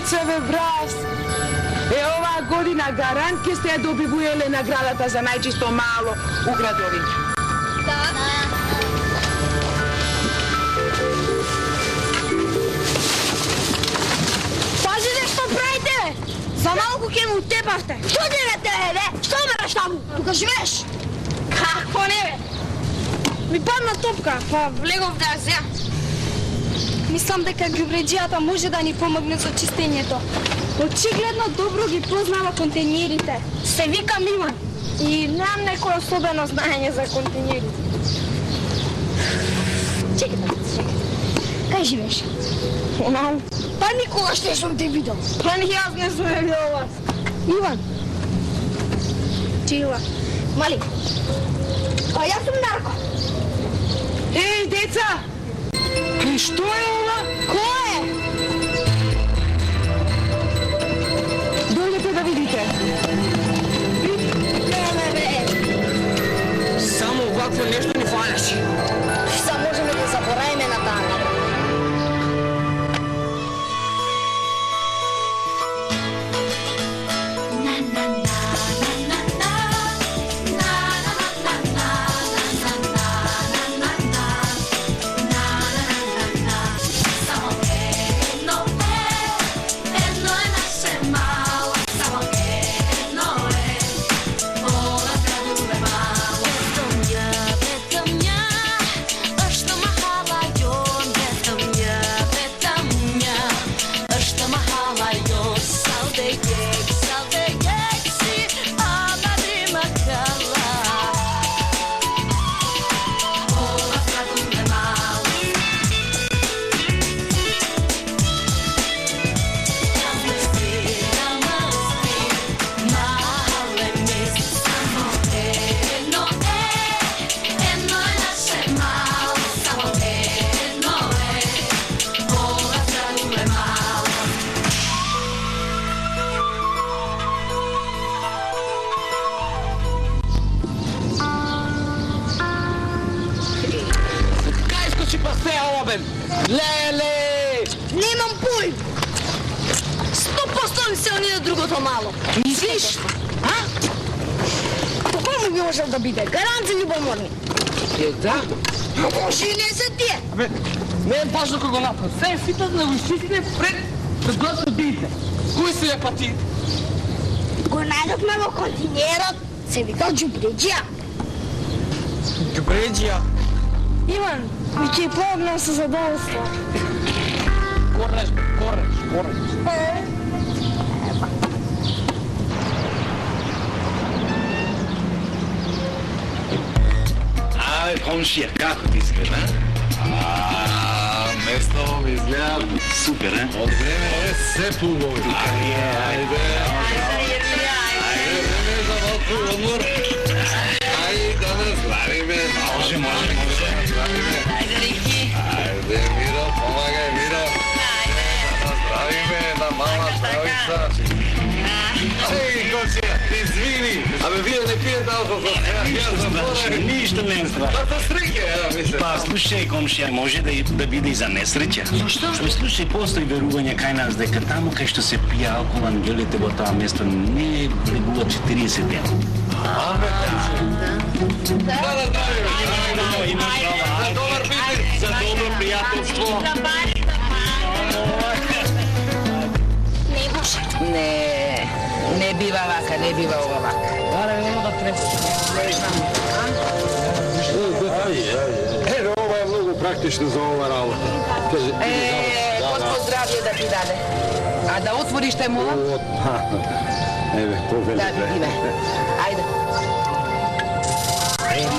Децеве браз! Оваа година гарант ке сте ја добивуеле наградата за најчисто мало у градовиња. Да. Пазите што правите, бе! За малку ке му утепавте. Што дерете, бе? Што мераш таму? Тука живееш? Какво не, бе? Ми падна топка, па влегов да ја зеам. Мислам дека ѓубреџијата може да ни помогне за чистењето. Очигледно добро ги познава контејнерите. Се викам Иван и немам некој особено знаење за контејнерите. Чекай. Кај живееш? Па никогаш не сум те видел. Па ни јас не сум видел вас. Иван. Чила. Мали. А јас сум Нарко. Еј, деца! Што е ова? Кој е? Дојдете да видите. Само вакво нешто ни фалеше. Са можеме да заборавиме на таа. Леле! Немам појм! 100% ми се оние другото мало. Мислиш? А? Кој му би можел да биде? Гарант за љубоморни. Да? Може и не се тие. Абе, не е важно кој го напад. Се фитат на ушите пред гласа биите. Кој се ја пати? Го најдохме во континерот. Се вика ѓубреџија. Ѓубреџија? Иван, ми ќе помогнам со задоволство. Корнеш. Абе, комшија, како ти изгледа? Место ми изгледа супер, е? Од време е се поубаво. Ајде, време за малку одмор. Ајде, да не здравиме. Може. Ајде, Рики. Ајде, Миро, помагај, Миро. Ајде. Да здравиме на мала здравица. Ей, комшија, извини. Абе, вие не пиете алкохол. Јас заборам. Ништо не е страшно. Да се среќа, мислам. Па, слушај, комшија, може да биде и за несреќа. Зашто? Слушај, постои верување кај нас дека таму кај што се пие алкохол, ангелите во тоа место не влегуваат 40 дена. Абе, да здравиме. Имаш права. За добар бизнис, за добро пријателство. Не бива вака, не бива ова вака. Аре, нема да треба. Еве, ова е многу практично за ова работа. Господ здравје да ти даде. А да отвориш те мола? Еве, повели. Да видиме. Ајде.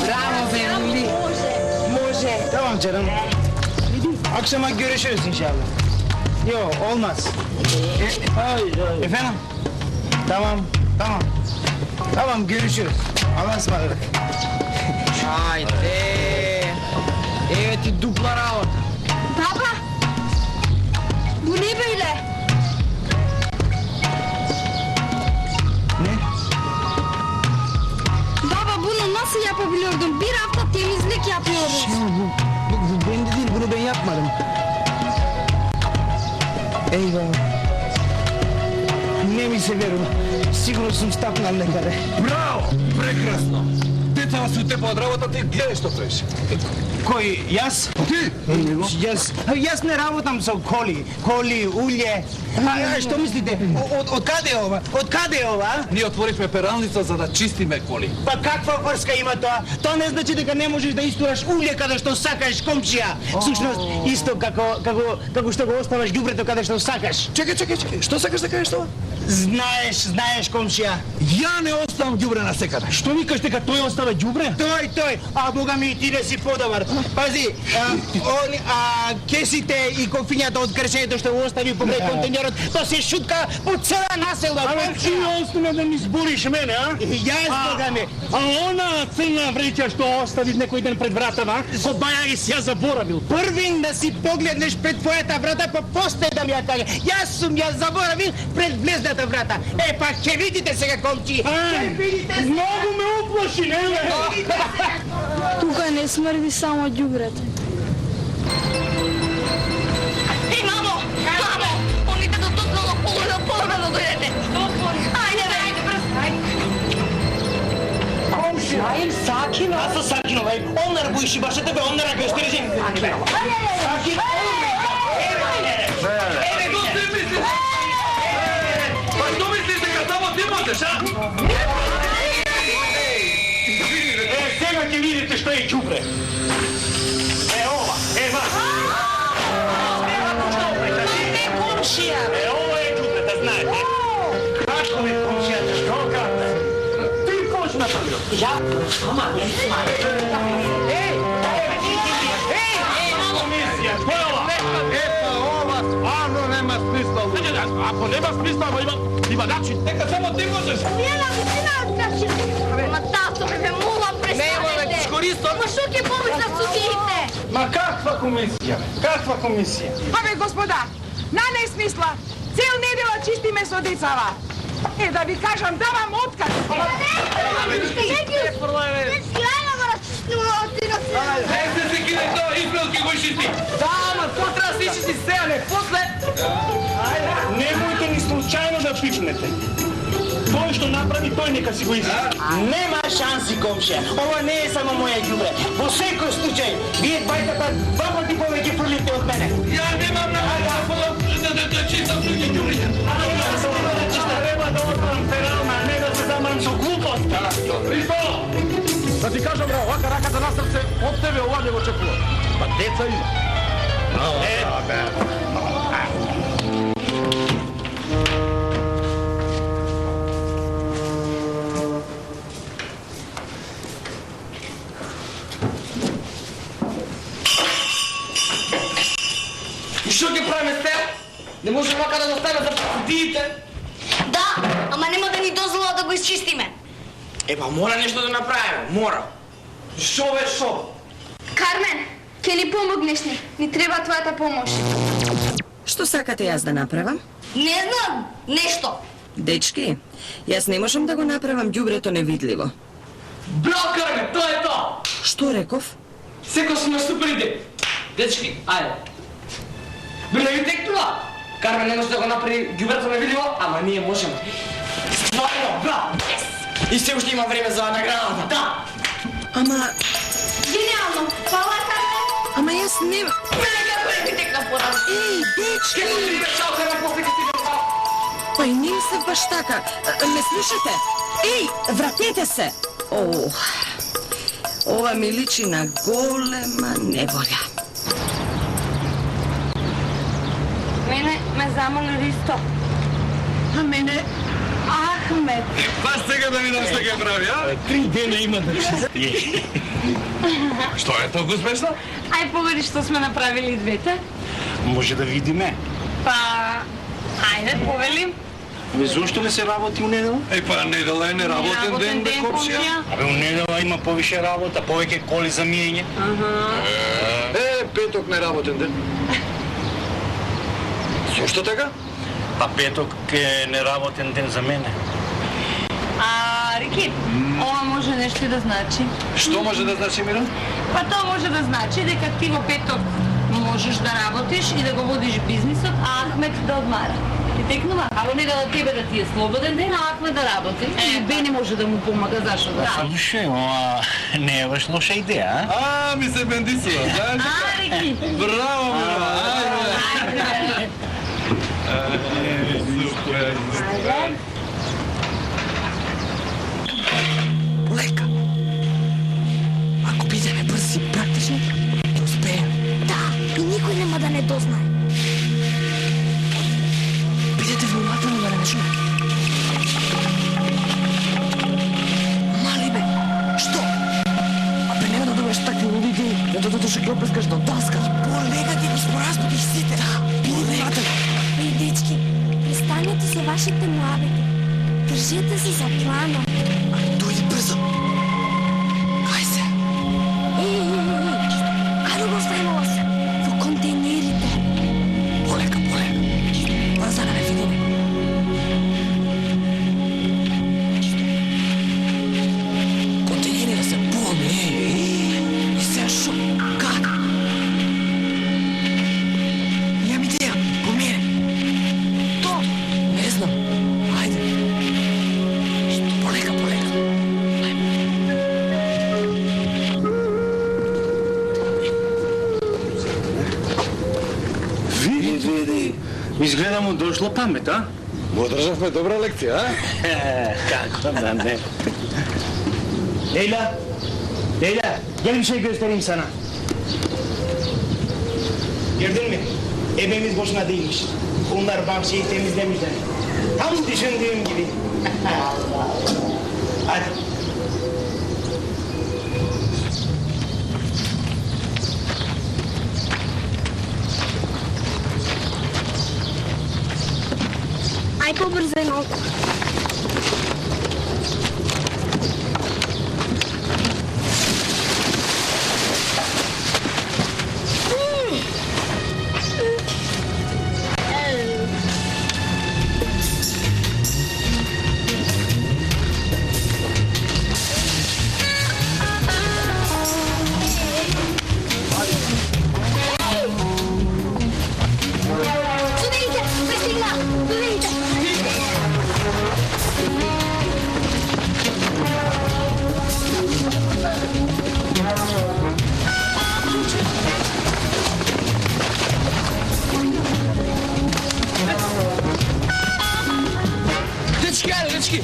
Браво, Вели. Може. Tamam canım. Akşama görüşürüz inşallah. Yok olmaz. Efendim? Tamam. Tamam görüşürüz. Allah'a ısmarladık. Ајде. Еве ти дупла работа. Баба, bu ne böyle? Ne? Baba bunu nasıl yapabiliyordun? Bir hafta temizlik yapıyoruz. Bu benim de değil, bunu ben yapmadım. Eyvah. ми се верува. Сигурно сум стапнал некаде. Браво! Прекрасно! Децава се утепа од работа, ти гледај што правиш. Кој, јас? Ти? Јас не работам со коли, улје. Што мислите? Од каде е ова? Од каде е ова? Ние отворивме пералница за да чистиме коли. Па каква врска има тоа? Тоа не значи дека не можеш да истураш улје каде што сакаш, комшија. Всушност, исто како што го оставаш ѓубрето каде што сакаш. Чекај, што сакаш да кажеш тоа? Знаеш, комшија. Ја не оставам ѓубре на секаде. Што викаш дека тој остава ѓубре? Тој. А бога ми, ти не си подобар. Пази, кесите и кофињата од кршењето што го остави покрај контейнерот, тоа се шутка по цела населба. Абе, ти остана да ми збориш мене, а? Јас, бога ми. А она црна вреќа што остави некој ден пред вратава, со баја и си ја заборавил. Првин да си погледнеш пред твојата врата, па после да ми ја каже. Ја заборавил пред влезната врата. Па ќе видите сега, комчи. Ќе видите. Многу ме уплаши, не бе? Тука не смрди само ѓубрето. Ей, мамо! Помните до тут много по-рано дојдете. Што отвори? Ајде, брз. Комшија, Сакино. Аз со Сакино, бе. Оннар бујши баш тебе, оннар ако ще режим. Сакино. Еве, го ти мислиш? Па што мислиш дека само ти можеш, а? Сега ќе видите што е ѓубре. Ова, Комшија! ова е ѓубре, да знаете. Како ми комшијата, што кратне? Ти кој си направил? Ја? Ама, не си Комисија, кој е ова? Епа, ова стварно нема смисла. Ако нема смисла, има начин. Нека само ти можеш. Ма тато, ме молам, престанете. Ма што ќе помислат судиите? Ма каква комисија? Каква комисија? Абе, господа, на не смисла. Цел недела чистиме со децава. Да ви кажам, давам отказ. Ей се си кидай тоа, измелки го чисти. Да, ама тоа треба да се ичисти сега, не после. Немојте ни случајно да пипнете. Тој што направи, тој нека си го изиска. Нема шанси, комшија. Ова не е само моја ѓубре. Во секој случај, вие двајтата два пати повеќе фрлите од мене. Ја немам на да чистам други ѓубриња. Треба да оставам перална, не да се замрам со глупост. Христо! Да ти кажам, браво, вака раката на срце, од тебе ова не го очекувам. Па деца има. И што ќе правиме с теб? Не може вака да доставя за судиите? Да, ама нема да ни дозвола да го изчистиме. Епа, мора нешто да направиме, мора. Шо бе, шо? Кармен, ќе ни помогнеш ни. Ни треба твојата помош. Што сакате јас да направам? Не знам, нешто. Дечки, јас не можам да го направам ѓубрето невидливо. Браво, Кармен, тоа е тоа! Што реков? Секој сме суперите. Дечки, ајде. Биле ви текнува? Кармен не може да го направи ѓубрето невидливо, ама ние можеме. Стварно, браво! И се уште има време за наградата, да! Ама, Гениално. Фала, Кармен. ама јас не... Како не ви текна порано? Еј, дечки! Ке се ви чао, Кармен, после ке си го знал. Па и не се баш така. Ме слушате? Еј, вратете се! Ова ми личи на голема неволја. Мене ме замоли Ристо. А мене... Ахмет. Па сега да видам што ќе прави, а? 3 дена има да чисти. Што е толку смешно? Ај погоди што сме направили двете. Може да видиме. Па, ајде, повелим. Абе, зошто не се работи у недела? Па недела е неработен ден, бе, комшија. Абе, у недела има повише работа, повеќе коли за миење. Петок неработен ден. Зошто така? Па петок е неработен ден за мене. А, Рики, ова може нешто да значи. Што може да значи, Мира? Па тоа може да значи дека ти во петок можеш да работиш и да го водиш бизнисот, а Ахмет да одмара. Ти текнува, ало не да тебе да ти е слободен ден, а Ахмет да работи. И Бени може да му помага, зашо да? Слушај, ова не е баш лоша идеја, а? А, ми се бендисува, знаеш? Арики! Браво, Миро, ајде! Супер! Лека. Ако бидеме брзи и практични, ќе успееме. Да, и никој нема да не дознае. Бидете внимателни да не ме чуе. Мали бе, што? Абе нема да добиеш такви луди идеи, да дотоше ќе оплескаш до даска. Полека ќе ги споразбудиш сите. Да, внимателно. Ей, дечки, престанете со вашите муабети. Држете се за планот. Дојди брзо. Ај се. Каде го оставила се? Во контейнерите. Полека, полека. Брзо да ме видиме. Контейнерите се полни. И се шо? Как? Имам идеја. Помире. То? Не знам. Ајде. Полека, полека. Види. Изгледа му дошла памет, а? Му одржавме добра лекција, а? Како да не? Лейла, gel bir şey göstereyim sana. Gördün mü? Ebemiz boşuna değilmiş. Onlar bahçeyi temizlemişler. Tam düşündüğüm gibi. Hadi. Ај побрзај малку. Студентите, пристигна! Студентите! Дечки, ајде, дечки!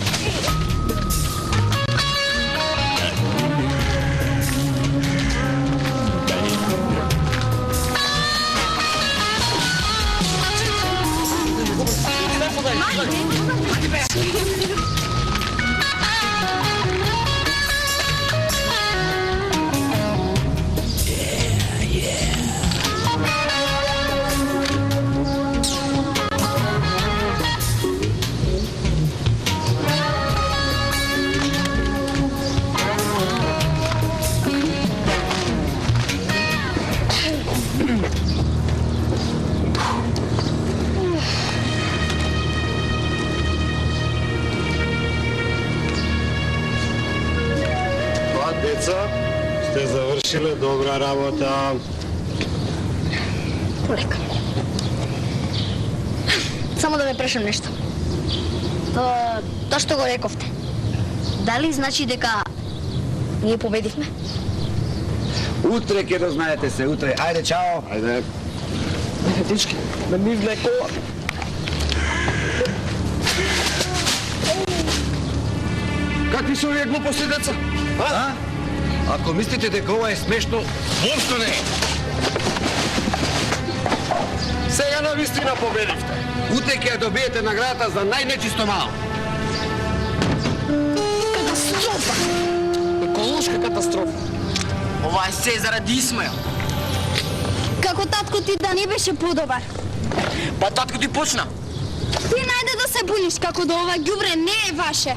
Деца, сте завршиле добра работа. Полека. Само да ме прашам нешто. Тоа што го рековте, дали значи дека ние победивме? Утре ќе дознаете се, утре. Ајде, чао. Ајде. Дечки, да ми вле кола. Какви се овие глупости, деца? А? Ако мислите дека ова е смешно, воопшто не е. Сега на вистина победивте. Утре ќе ја добиете наградата за најнечисто мало. Катастрофа! Еколошка катастрофа. Ова е се заради Исмаел. Како татко ти да не беше подобар? Па татко ти почна. Ти најде да се буниш како да ова ѓубре не е ваше.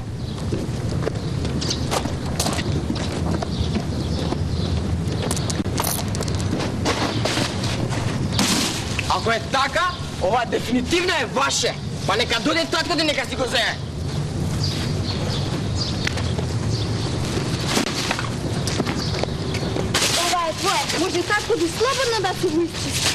Ако е така, ова дефинитивно е ваше. Па нека дојде татко да нека си го земе. Ова е твое. Може татко ти слободно да се го изчисти.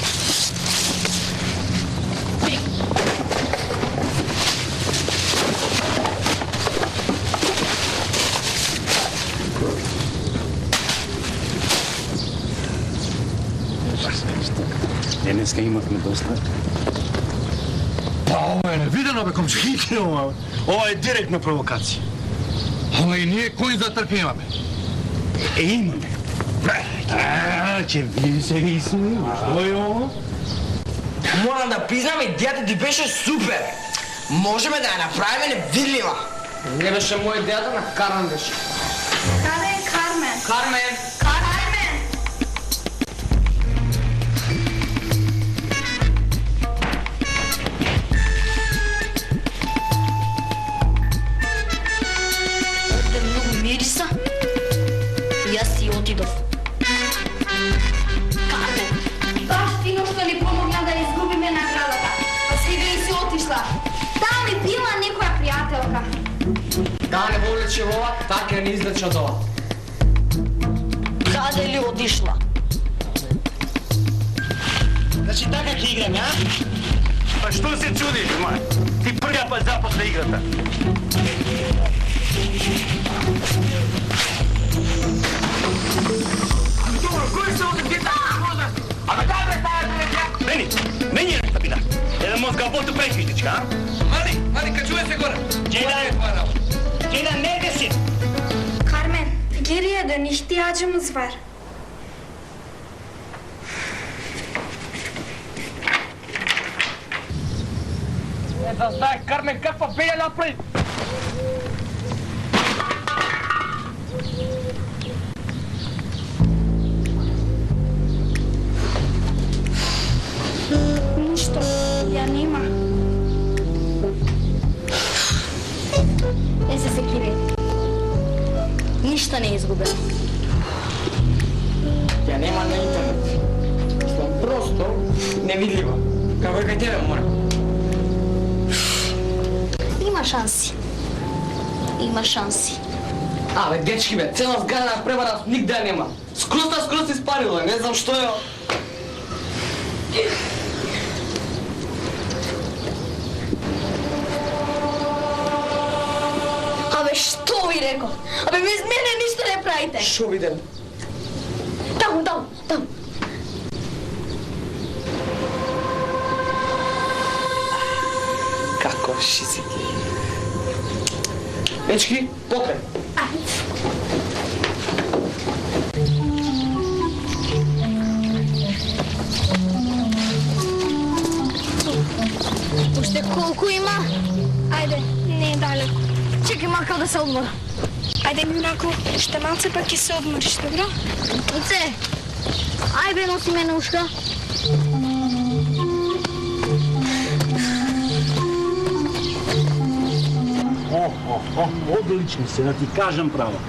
Денеска имавме доста. Па ова е невидено, бе, комшиите, ова. Ова е директна провокација. Ама и ние кој да трпимаме? Имаме. Че ви се ги смееш. Што е ова? Морам да признам, идејата ти беше супер. Можеме да ја направиме невидлива. Не беше моја идејата, на Кармен беше. Каде е Кармен? Кармен! Кармен! Овде многу мириса. Јас си отидов. Кармен, баш фино што ни помогна да изгубиме наградата. Па сега и си отишла. Таа ми била некоја пријателка. Да не волече ова, така не излече од ова. Каде ли отишла? Значи така ќе играме, а? Па што се чудиш, ма? Ти првиот пат започна играта. Добро, кој се оди где таа возраст? Абе да бре таа бре. Мени е табина. Еден мозга боту преквиштичка, а? Мали, качувай се горе. Джейдан, neredesin? Carmen, geriye dön, ihtiyacımız var. Да знае Кармен каква беја направи. Нищо, я нема. Не се секири. Ништо не е изгубено. Ја нема на интернет. Сум просто невидлива. Како кај тебе мора. Има шанси. Има шанси. Абе, дечки бе, цела зграда на превара нигде ја нема. Скроз испарила, не знам што е. Абе, што ви реков? Абе, без мене ништо не правите. Шо видел? Таму. Како шизики. Дечки, покрај. Уште колку има? Ајде, не е далеко. Чекай малку да се одмора. Ајде, Мирако, уште малце пак ќе се одмориш, добро? Оце. Ајде, носи мене ушка. Одлични се, да ти кажам право.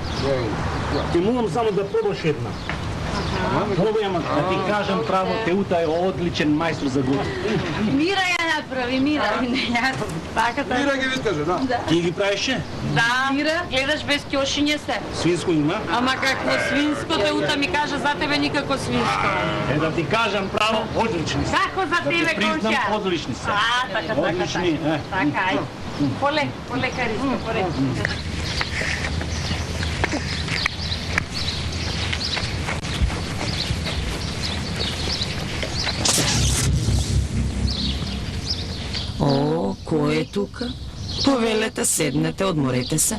Ти морам само да пробаш една. Пробај, ама да ти кажам право, Теута е одличен мајстор за готов. Мира ја направи, Мира. Така. Мира ги вискаже, да. Ти ги правише? Да, Мира, гледаш без кјошиње се. Свинско има? Ама какво свинско, Теута ми кажа за тебе никако свинско. Да ти кажам право, одлични се. Како за Да ти тебе, признам, Комшија? одлични се. Така. Одлични, Така, ајде. Полека, Ристо, полека. О, кој е тука? Повелете, седнете, одморете се.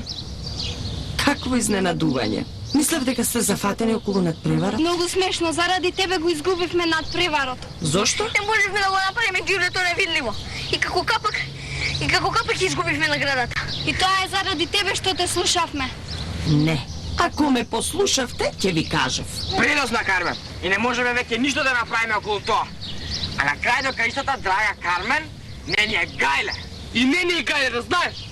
Какво изненадување. Мислев дека сте зафатени околу надпреварот. Многу смешно, заради тебе го изгубивме надпреварот. Зошто? Не можевме да го направиме ѓурлето невидливо. И како капак изгубивме наградата. И тоа е заради тебе што те слушавме. Не. Ако ме послушавте, ќе ви кажав. Принос на Кармен. И не можеме веќе ништо да направиме околу тоа. А на крај до крајстата, драга Кармен, не ни е гајле. И не ни е гајле, да знаеш.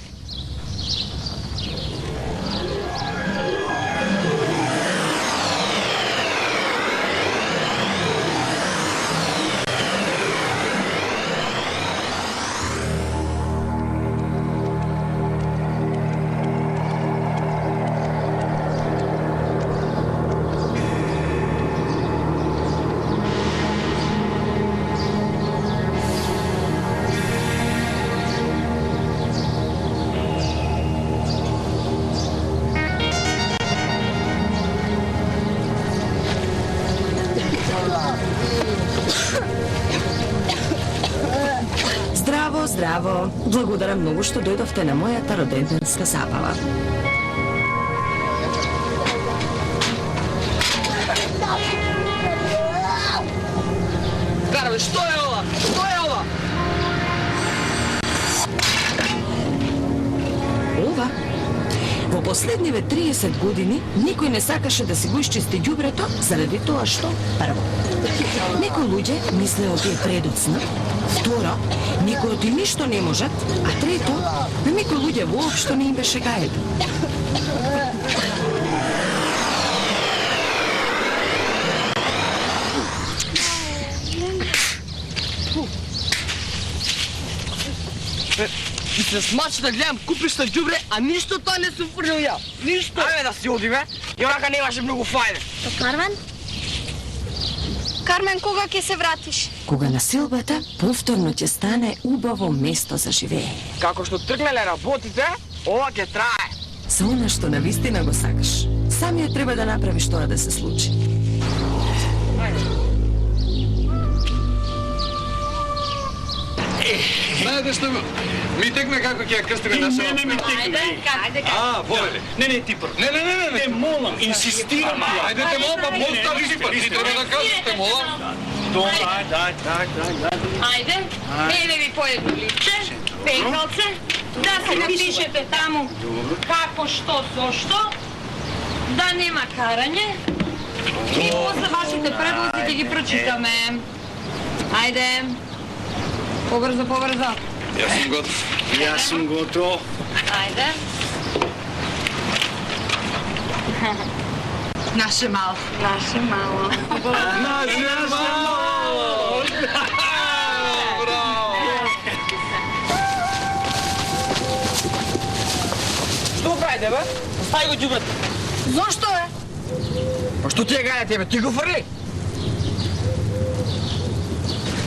Здраво, благодарам многу што дојдовте на мојата роденденска забава. Карле, што е ова? Што е ова? Ова? Во последниве 30 години никој не сакаше да си го исчисти ѓубрето заради тоа што, прво, некои луѓе мислеа од тие предуцна, второ, никој од ништо не можат, а трето, на некои луѓе воопшто не им беше гајле. И се смачи да гледам купишта ѓубре, а ништо тоа не се упржил ја. Ништо. Ајде да си одиме. И онака немаше многу фајде. Кармен? Кармен, кога ќе се вратиш? Кога на силбата повторно ќе стане убаво место за живење. Како што тргнале работите, ова ќе трае. За она што навистина го сакаш. Самиот треба да направиш тоа да се случи. Знаете што ми текна како ќе ја крстиме наша. Не ми текна. Ајде, А, повели. Не, ти прв. Не. Те молам, инсистирам. Ајде те молам, па постави си па. Ти треба да кажеш, те молам. Да. Ајде, еве ви поедно листче, пегалце, да се напишете таму како, што, зошто, да нема карање и после вашите предлози ќе ги прочитаме. Ајде, побрзо. Јас сум готов. Јас сум готов. Ајде. Наше мало. Наше мало. Што правите, бе? Остави го ѓубрето. Зошто е? Па што ти ја гаја тебе? Ти го фрли?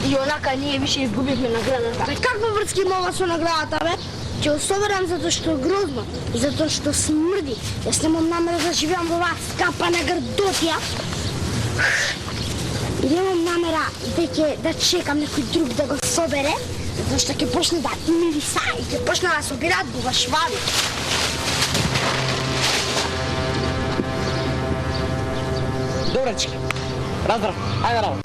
И онака ние више изгубивме наградата. Бе, каква врски мога со наградата, бе? Ќе го соберам затоа што е грозно и затоа што смрди. Јас немам намера да живеам во оваа скапана грдотија. И немам намера да чекам некој друг да го собере, затоа што ќе почне да мириса и ќе почне да собираат бубашваби. Добречки. Раздрав. Ајде работа.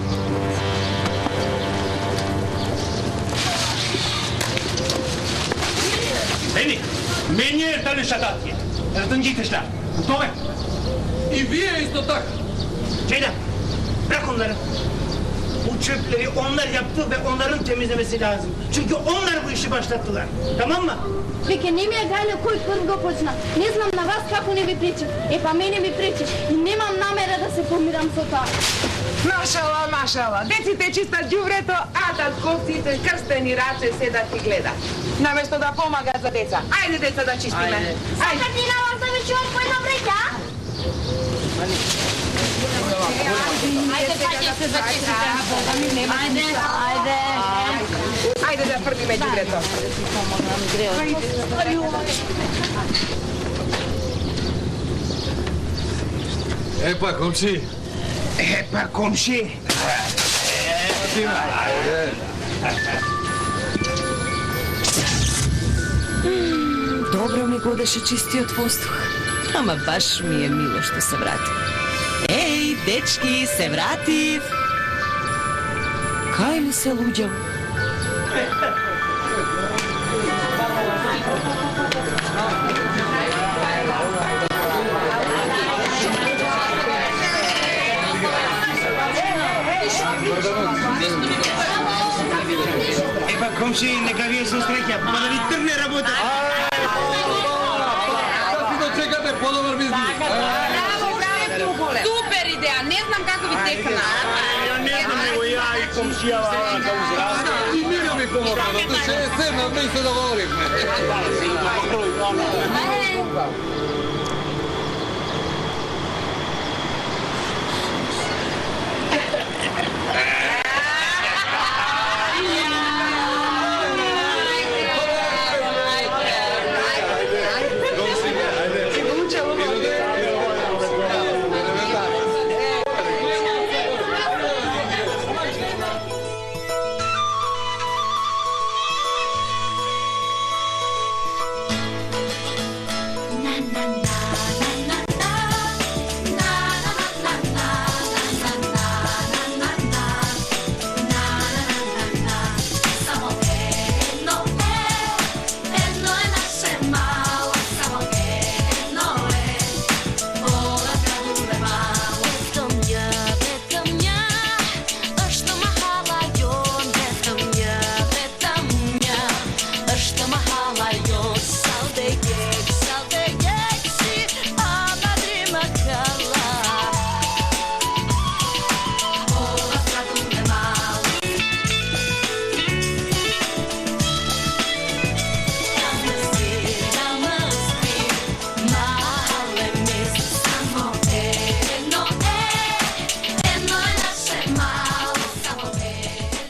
Ени, мене е дали шататки. Разтанđite šta? U tome? И вие исто така. Ceyda, bırak onları. Bu çöpleri onlar yaptı ve onların temizlemesi lazım. Çünkü onlar bu işi başlattılar. Tamam mı? Веќе не ми е гајле кој прв го почна. Не знам на вас како не ви пречи. Е па мене ми пречи и немам намера да се помирам со тоа. Машала. Деците чистат ѓубрето, а татковците крстени раче се да ти гледа. Наместо да помагат за деца. Ајде деца да чистиме. Сака ти на вас да ми чуваш по една бреќа? Ајде, паќе се зачистите на Бога ми, нема. Ајде. Ајде да фрлиме ѓубрето. Епа, комши. Epa komşi. Добро ми годеше чистиот воздух. Ама баш ми е мило што се вратив. Еј, дечки, се вратив! Кај ми се луѓав? Epa komşi, neka vi se sreća, pa da vi trgne работа. Šta si dočekate подобар бизнис? Супер идеја, не знам како ви текна. Ne znam nego ja i komšija da uzrastu. И ми ми помогна, да се седнат и се договоривме.